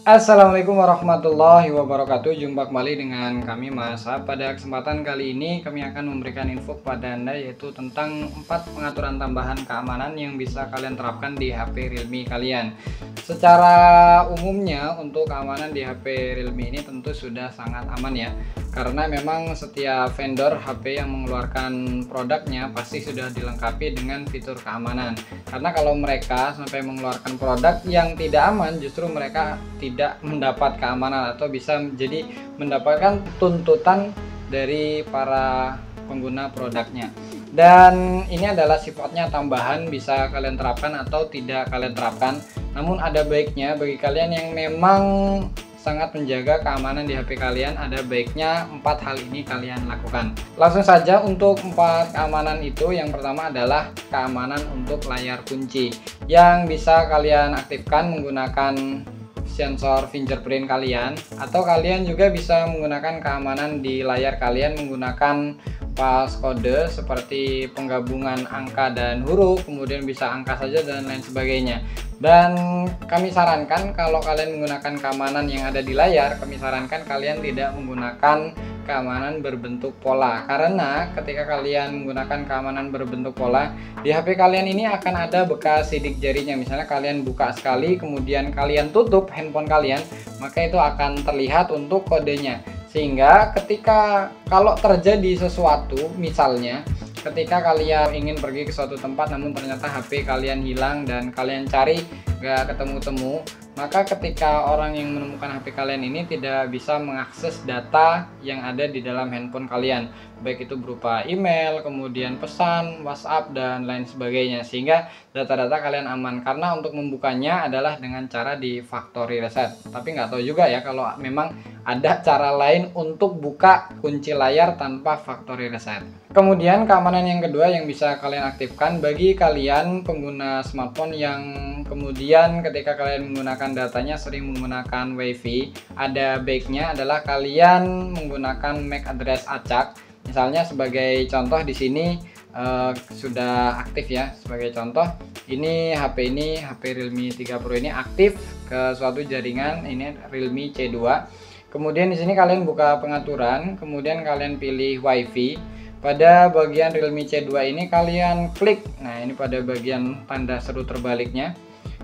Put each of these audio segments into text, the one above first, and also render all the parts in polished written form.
Assalamualaikum warahmatullahi wabarakatuh. Jumpa kembali dengan kami Mas. Pada kesempatan kali ini kami akan memberikan info kepada Anda, yaitu tentang 4 pengaturan tambahan keamanan yang bisa kalian terapkan di HP Realme kalian. Secara umumnya untuk keamanan di HP Realme ini tentu sudah sangat aman ya, karena memang setiap vendor HP yang mengeluarkan produknya pasti sudah dilengkapi dengan fitur keamanan. Karena kalau mereka sampai mengeluarkan produk yang tidak aman, justru mereka tidak mendapat keamanan atau bisa jadi mendapatkan tuntutan dari para pengguna produknya. Dan ini adalah sifatnya tambahan, bisa kalian terapkan atau tidak kalian terapkan. Namun ada baiknya bagi kalian yang memang sangat menjaga keamanan di HP kalian, ada baiknya 4 hal ini kalian lakukan. Langsung saja untuk 4 keamanan itu. Yang pertama adalah keamanan untuk layar kunci, yang bisa kalian aktifkan menggunakan sensor fingerprint kalian, atau kalian juga bisa menggunakan keamanan di layar kalian menggunakan passcode seperti penggabungan angka dan huruf, kemudian bisa angka saja dan lain sebagainya. Dan kami sarankan kalau kalian menggunakan keamanan yang ada di layar, kami sarankan kalian tidak menggunakan keamanan berbentuk pola, karena ketika kalian menggunakan keamanan berbentuk pola di HP kalian ini akan ada bekas sidik jarinya. Misalnya kalian buka sekali kemudian kalian tutup handphone kalian, maka itu akan terlihat untuk kodenya, sehingga ketika kalau terjadi sesuatu, misalnya ketika kalian ingin pergi ke suatu tempat namun ternyata HP kalian hilang dan kalian cari gak ketemu-temu, maka ketika orang yang menemukan HP kalian ini tidak bisa mengakses data yang ada di dalam handphone kalian, baik itu berupa email, kemudian pesan, WhatsApp, dan lain sebagainya, sehingga data-data kalian aman. Karena untuk membukanya adalah dengan cara di factory reset, tapi nggak tahu juga ya kalau memang ada cara lain untuk buka kunci layar tanpa factory reset. Kemudian keamanan yang kedua yang bisa kalian aktifkan bagi kalian pengguna smartphone yang kemudian ketika kalian menggunakan datanya sering menggunakan WiFi, ada baiknya adalah kalian menggunakan MAC address acak. Misalnya sebagai contoh di sini sudah aktif ya. Sebagai contoh, ini HP Realme 3 Pro ini aktif ke suatu jaringan, ini Realme C2. Kemudian di sini kalian buka pengaturan, kemudian kalian pilih WiFi. Pada bagian Realme C2 ini kalian klik, nah ini pada bagian tanda seru terbaliknya.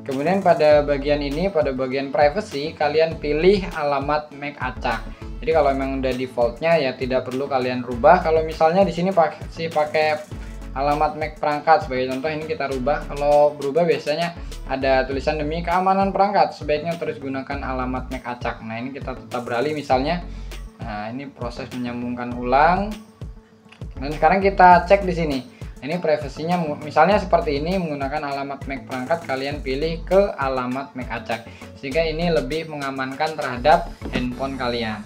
Kemudian pada bagian ini, pada bagian privacy, kalian pilih alamat MAC acak. Jadi kalau memang udah defaultnya ya tidak perlu kalian rubah. Kalau misalnya di sini pakai alamat MAC perangkat, sebagai contoh ini kita rubah. Kalau berubah biasanya ada tulisan demi keamanan perangkat, sebaiknya terus gunakan alamat MAC acak. Nah ini kita tetap beralih misalnya. Nah ini proses menyambungkan ulang. Dan sekarang kita cek di sini. Ini privasinya misalnya seperti ini, menggunakan alamat MAC perangkat, kalian pilih ke alamat MAC acak, sehingga ini lebih mengamankan terhadap handphone kalian.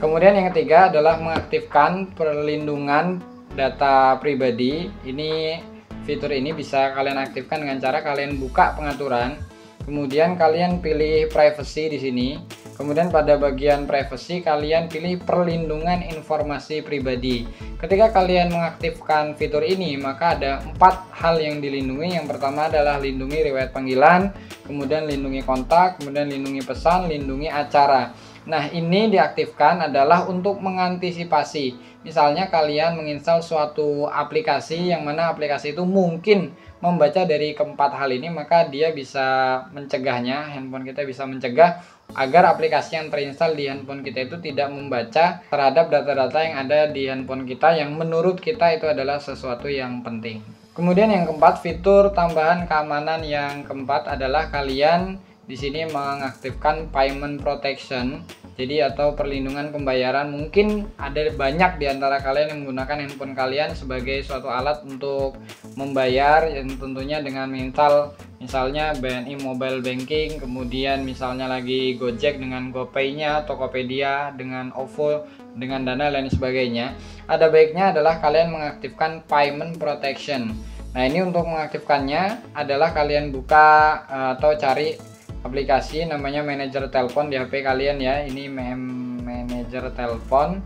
Kemudian yang ketiga adalah mengaktifkan perlindungan data pribadi. Ini fitur ini bisa kalian aktifkan dengan cara kalian buka pengaturan, kemudian kalian pilih privacy di sini. Kemudian pada bagian privacy kalian pilih perlindungan informasi pribadi. Ketika kalian mengaktifkan fitur ini, maka ada 4 hal yang dilindungi. Yang pertama adalah lindungi riwayat panggilan, kemudian lindungi kontak, kemudian lindungi pesan, lindungi acara. Nah ini diaktifkan adalah untuk mengantisipasi. Misalnya kalian menginstal suatu aplikasi yang mana aplikasi itu mungkin membaca dari keempat hal ini, maka dia bisa mencegahnya, handphone kita bisa mencegah agar aplikasi yang terinstall di handphone kita itu tidak membaca terhadap data-data yang ada di handphone kita yang menurut kita itu adalah sesuatu yang penting. Kemudian yang keempat, fitur tambahan keamanan yang keempat adalah kalian di sini mengaktifkan payment protection. Jadi atau perlindungan pembayaran. Mungkin ada banyak di antara kalian yang menggunakan handphone kalian sebagai suatu alat untuk membayar, yang tentunya dengan menginstal misalnya BNI Mobile Banking, kemudian misalnya lagi Gojek dengan GoPay-nya, Tokopedia dengan OVO, dengan Dana lain sebagainya. Ada baiknya adalah kalian mengaktifkan payment protection. Nah ini untuk mengaktifkannya adalah kalian buka atau cari aplikasi namanya manajer telepon di HP kalian ya. Ini manajer telepon.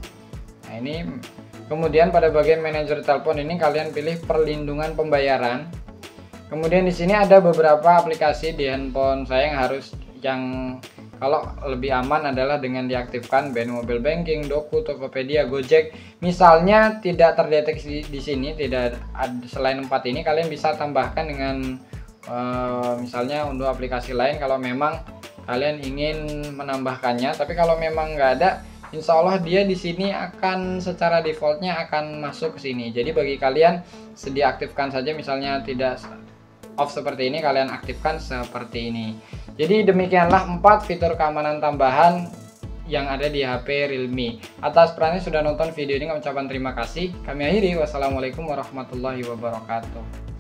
Nah ini kemudian pada bagian manajer telepon ini kalian pilih perlindungan pembayaran. Kemudian di sini ada beberapa aplikasi di handphone saya yang Kalau lebih aman adalah dengan diaktifkan band mobile banking, Doku, Tokopedia, Gojek. Misalnya tidak terdeteksi di sini, tidak ada, selain 4 ini kalian bisa tambahkan dengan misalnya untuk aplikasi lain kalau memang kalian ingin menambahkannya. Tapi kalau memang nggak ada, insya Allah dia di sini akan secara defaultnya akan masuk ke sini. Jadi bagi kalian sedia aktifkan saja, misalnya tidak off seperti ini, kalian aktifkan seperti ini. Jadi demikianlah 4 fitur keamanan tambahan yang ada di HP Realme. Atas perannya sudah nonton video ini, kami ucapkan terima kasih. Kami akhiri, wassalamualaikum warahmatullahi wabarakatuh.